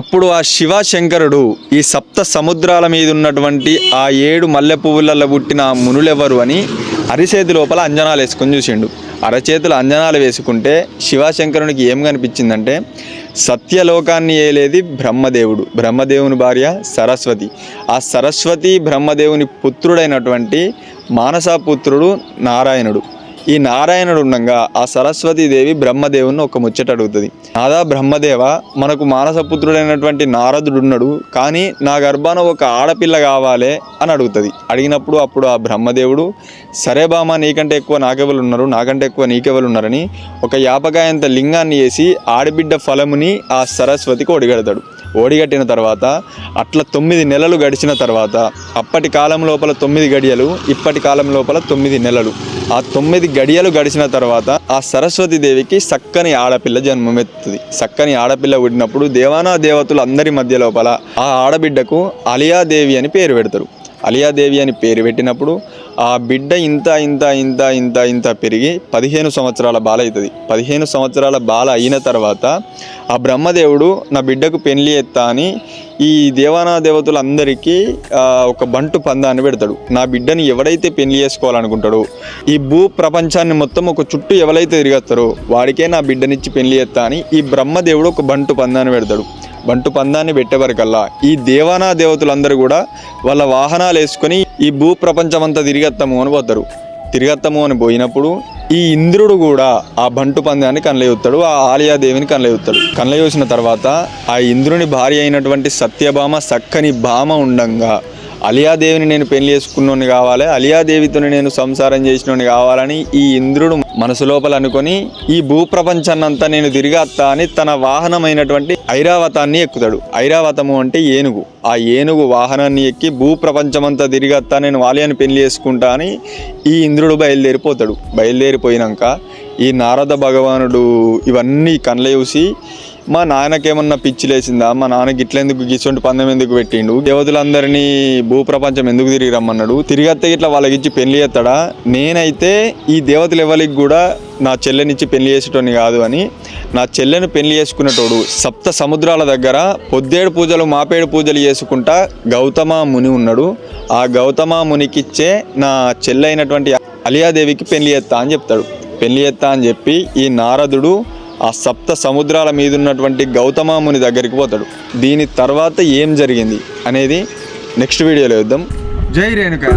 అప్పుడు ఆ శివశంకరుడు ఈ సప్త సముద్రాల మీద ఉన్నటువంటి ఆ 7 మల్లె పువ్వులలో పుట్టిన ఆ మునులెవరు అని అరిచేతి లోపల అంజనాలు వేసుకొని చూసిండు. అరచేతులు అంజనాలు వేసుకుంటే శివశంకరునికి ఏం కనిపించిందంటే సత్యలోకాన్ని ఏలేది బ్రహ్మదేవుడు, బ్రహ్మదేవుని భార్య సరస్వతి. ఆ సరస్వతి బ్రహ్మదేవుని పుత్రుడైనటువంటి మానసపుత్రుడు నారాయణుడు. ఈ నారాయణుడు ఉండగా ఆ సరస్వతీదేవి బ్రహ్మదేవుని ఒక ముచ్చట అడుగుతుంది. నాదా బ్రహ్మదేవ, మనకు మానసపుత్రుడైనటువంటి నారదుడు ఉన్నాడు, కానీ నా గర్భాన ఒక ఆడపిల్ల కావాలి అని అడుగుతుంది. అడిగినప్పుడు అప్పుడు ఆ బ్రహ్మదేవుడు సరే బామ, నీకంటే ఎక్కువ నాకెవరు ఉన్నారు, నాకంటే ఎక్కువ నీకెవరు ఉన్నారని ఒక యాపకాయంత లింగాన్ని వేసి ఆడబిడ్డ ఫలముని ఆ సరస్వతికి ఒడిగడతాడు. ఓడిగట్టిన తర్వాత అట్లా 9 నెలలు గడిచిన తర్వాత, అప్పటి కాలం లోపల 9 గడియలు, ఇప్పటి కాలం లోపల 9 నెలలు, ఆ 9 గడియలు గడిచిన తర్వాత ఆ సరస్వతీదేవికి చక్కని ఆడపిల్ల జన్మమెత్తుతుంది. చక్కని ఆడపిల్ల పుట్టినప్పుడు దేవానా దేవతలు అందరి మధ్య లోపల ఆ ఆడబిడ్డకు అలియాదేవి అని పేరు పెడతారు. అలియాదేవి అని పేరు పెట్టినప్పుడు ఆ బిడ్డ ఇంత ఇంత ఇంత ఇంత ఇంత పెరిగి 15 సంవత్సరాల బాల అవుతుంది. 15 సంవత్సరాల బాల అయిన తర్వాత ఆ బ్రహ్మదేవుడు నా బిడ్డకు పెళ్లి ఎత్తా అని ఈ దేవానా దేవతలందరికీ ఒక బంటు పందాన్ని పెడతాడు. నా బిడ్డని ఎవడైతే పెళ్లి చేసుకోవాలనుకుంటాడో, ఈ భూ ప్రపంచాన్ని మొత్తం ఒక చుట్టూ ఎవరైతే తిరిగేస్తారో వాడికే నా బిడ్డనిచ్చి పెళ్లి ఎత్తా అని ఈ బ్రహ్మదేవుడు ఒక బంటు పందాన్ని పెడతాడు. బంటు పందాన్ని పెట్టేవరకల్లా ఈ దేవానా దేవతలందరూ కూడా వాళ్ళ వాహనాలు వేసుకొని ఈ భూ ప్రపంచం అంతా తిరిగేస్తాము అని పోతారు. తిరిగేస్తాము అని పోయినప్పుడు ఈ ఇంద్రుడు కూడా ఆ బంటు పందాన్ని కనలేవుతాడు, ఆ ఆలియాదేవిని కనలేవుతాడు. కనలేసిన తర్వాత ఆ ఇంద్రుని భార్య అయినటువంటి సత్యభామ చక్కని భామ ఉండంగా అలియాదేవిని నేను పెళ్లి చేసుకున్నోని కావాలి, అలియాదేవితో నేను సంసారం చేసినోని కావాలని ఈ ఇంద్రుడు మనసు లోపల అనుకొని ఈ భూప్రపంచాన్నంతా నేను తిరిగేస్తా అని తన వాహనమైనటువంటి ఐరావతాన్ని ఎక్కుతాడు. ఐరావతము అంటే ఏనుగు. ఆ ఏనుగు వాహనాన్ని ఎక్కి భూప్రపంచమంతా తిరిగేస్తా, నేను ఆలియాని పెళ్లి చేసుకుంటా అని ఈ ఇంద్రుడు బయలుదేరిపోతాడు. బయలుదేరిపోయినాక ఈ నారద భగవానుడు ఇవన్నీ కళ్ళ చూసి మా నాన్నకేమన్నా పిచ్చి లేచిందా, మా నాన్నకి ఇట్లెందుకు గిసొంటి పందెం ఎందుకు పెట్టిండు, దేవతలందరినీ భూప్రపంచం ఎందుకు తిరిగి రమ్మన్నాడు, తిరిగత్తే ఇట్లా వాళ్ళకి ఇచ్చి పెళ్లి చేస్తాడా, నేనైతే ఈ దేవతలు ఎవరికి కూడా నా చెల్లెనిచ్చి పెళ్లి చేసేటోని కాదు అని నా చెల్లెను పెళ్లి చేసుకునేటోడు సప్త సముద్రాల దగ్గర పొద్దేడు పూజలు మాపేడు పూజలు చేసుకుంటా గౌతమ ముని ఉన్నాడు. ఆ గౌతమ మునికిచ్చే నా చెల్లెైనటువంటి అలియాదేవికి పెళ్లి చేస్తా అని చెప్తాడు. పెళ్లి చేస్తా అని చెప్పి ఈ నారదుడు ఆ సప్త సముద్రాల మీద ఉన్నటువంటి గౌతమ ముని దగ్గరికి పోతాడు. దీని తర్వాత ఏం జరిగింది అనేది నెక్స్ట్ వీడియోలో చూద్దాం. జై రేణుకా.